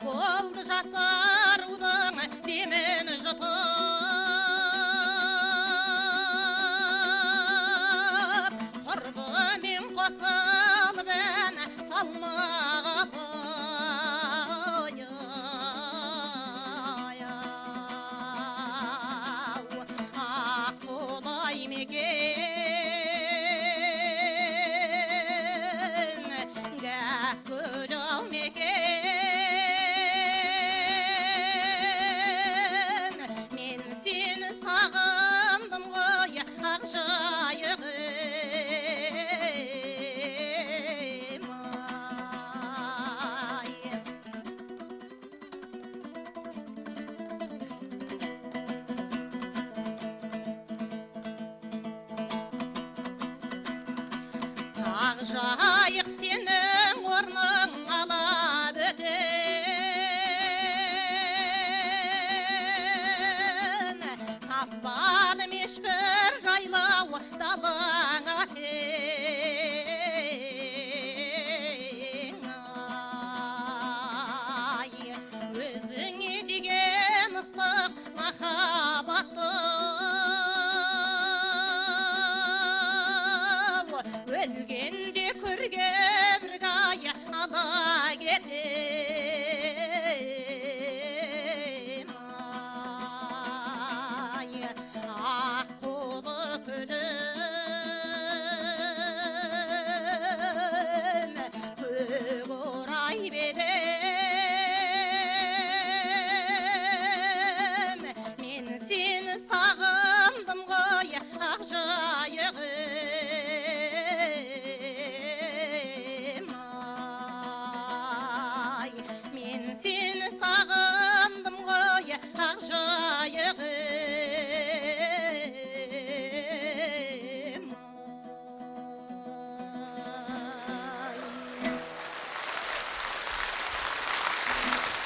болды жасарудың демін жұтып құрбымен қосылып ән салмағалы ақ қолай мекен гәккүл-ау мекен мен сені сағындым ғой ақ жайығым ай ақ жайық сенің орның ала бөтен таппадым ешбір жайлау далаңа тең ай өзіңе деген ыстық махаббатты өлгенде көрген